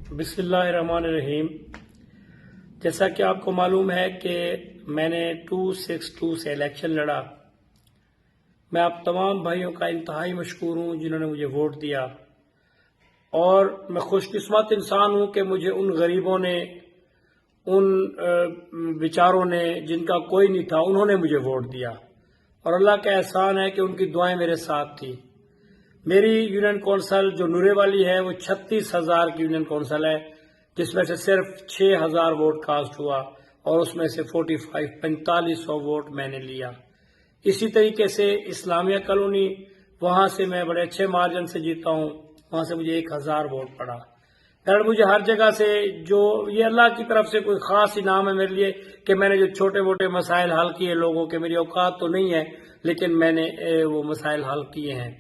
بسم اللہ الرحمن الرحیم۔ جیسا کہ آپ کو معلوم ہے کہ میں نے 262 سے الیکشن لڑا۔ میں آپ تمام بھائیوں کا انتہائی مشکور ہوں جنہوں نے مجھے ووٹ دیا، اور میں خوش قسمت انسان ہوں کہ مجھے ان غریبوں نے، ان بیچاروں نے جن کا کوئی نہیں تھا، انہوں نے مجھے ووٹ دیا، اور اللہ کا احسان ہے کہ ان کی دعائیں میرے ساتھ تھی۔ میری یونین کونسل جو نورے والی ہے وہ 36,000 کی یونین کونسل ہے، جس میں سے صرف 6,000 ووٹ کاسٹ ہوا، اور اس میں سے 4500 ووٹ میں نے لیا۔ اسی طریقے سے اسلامیہ کالونی، وہاں سے میں بڑے اچھے مارجن سے جیتا ہوں، وہاں سے مجھے 1000 ووٹ پڑا۔ مجھے ہر جگہ سے جو یہ اللہ کی طرف سے کوئی خاص انعام ہے میرے لیے کہ میں نے جو چھوٹے موٹے مسائل حل کیے لوگوں کے، میری اوقات تو نہیں ہے لیکن میں نے وہ مسائل حل کیے ہیں،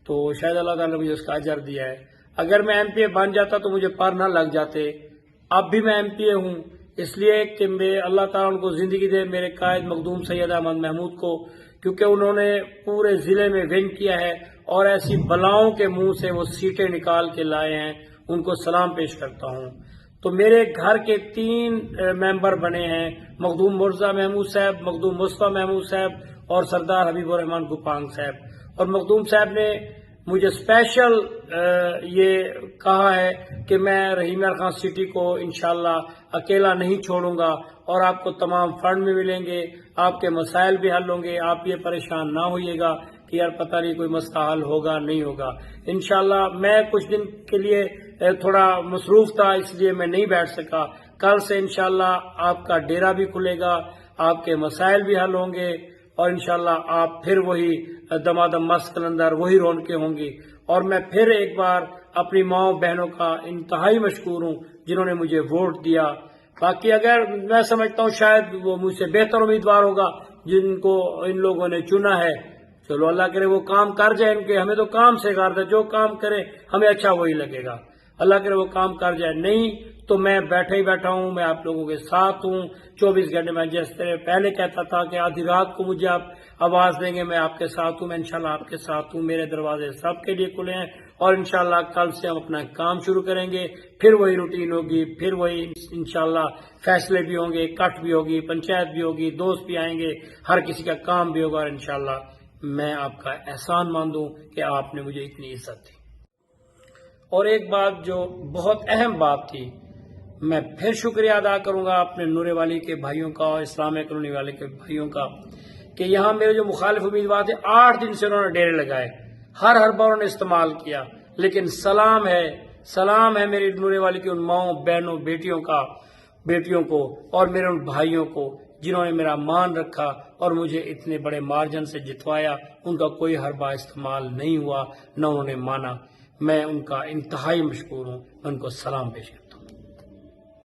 تو شاید اللہ تعالیٰ نے مجھے اس کا اجر دیا ہے۔ اگر میں ایم پی اے بن جاتا تو مجھے پر نہ لگ جاتے۔ اب بھی میں ایم پی اے ہوں اس لیے کہ اللہ تعالیٰ ان کو زندگی دے، میرے قائد مخدوم سید احمد محمود کو، کیونکہ انہوں نے پورے ضلع میں ون کیا ہے اور ایسی بلاؤں کے منہ سے وہ سیٹیں نکال کے لائے ہیں، ان کو سلام پیش کرتا ہوں۔ تو میرے گھر کے 3 ممبر بنے ہیں، مخدوم مرزا محمود صاحب، مخدوم مصطفیٰ محمود صاحب اور سردار حبیب الرحمان گوپانگ صاحب۔ اور مخدوم صاحب نے مجھے اسپیشل یہ کہا ہے کہ میں رحیم یار خان سٹی کو انشاءاللہ اکیلا نہیں چھوڑوں گا، اور آپ کو تمام فنڈ بھی ملیں گے، آپ کے مسائل بھی حل ہوں گے، آپ یہ پریشان نہ ہوئیے گا کہ یار پتہ نہیں کوئی مسئلہ حل ہوگا نہیں ہوگا۔ انشاءاللہ میں کچھ دن کے لیے تھوڑا مصروف تھا، اس لیے میں نہیں بیٹھ سکا۔ کل سے انشاءاللہ آپ کا ڈیرا بھی کھلے گا، آپ کے مسائل بھی حل ہوں گے، اور انشاءاللہ آپ پھر وہی دمادم مست کلندر، وہی رونقیں ہوں گی۔ اور میں پھر ایک بار اپنی ماؤں بہنوں کا انتہائی مشکور ہوں جنہوں نے مجھے ووٹ دیا۔ باقی اگر میں سمجھتا ہوں شاید وہ مجھ سے بہتر امیدوار ہوگا جن کو ان لوگوں نے چنا ہے، چلو اللہ کرے وہ کام کر جائے ان کے، ہمیں تو کام سے کر، جو کام کرے ہمیں اچھا وہی لگے گا، اللہ کرے وہ کام کر جائے۔ نہیں تو میں بیٹھا ہی بیٹھا ہوں، میں آپ لوگوں کے ساتھ ہوں 24 گھنٹے۔ میں جس طرح پہلے کہتا تھا کہ آدھی رات کو مجھے آپ آواز دیں گے، میں آپ کے ساتھ ہوں، میں انشاءاللہ آپ کے ساتھ ہوں، میرے دروازے سب کے لیے کھلے ہیں، اور انشاءاللہ کل سے ہم اپنا کام شروع کریں گے، پھر وہی روٹین ہوگی، پھر وہی انشاءاللہ فیصلے بھی ہوں گے، کٹ بھی ہوگی، پنچایت بھی ہوگی، دوست بھی آئیں گے، ہر کسی کا کام بھی ہوگا، اور انشاءاللہ میں آپ کا احسان ماندوں کہ آپ نے مجھے اتنی عزت دی۔ اور ایک بات جو بہت اہم بات تھی، میں پھر شکریہ ادا کروں گا اپنے نورے والی کے بھائیوں کا اور اسلامیہ کالونی والے کے بھائیوں کا، کہ یہاں میرے جو مخالف امیدوار تھے 8 دن سے انہوں نے ڈیرے لگائے، ہر بار انہوں نے استعمال کیا، لیکن سلام ہے میری نورے والی کی ان ماؤں بہنوں بیٹیوں کو اور میرے ان بھائیوں کو جنہوں نے میرا مان رکھا اور مجھے اتنے بڑے مارجن سے جتوایا۔ ان کا کوئی حربہ استعمال نہیں ہوا، نہ انہوں نے مانا۔ میں ان کا انتہائی مشکور ہوں، میں ان کو سلام پیش کرتا ہوں۔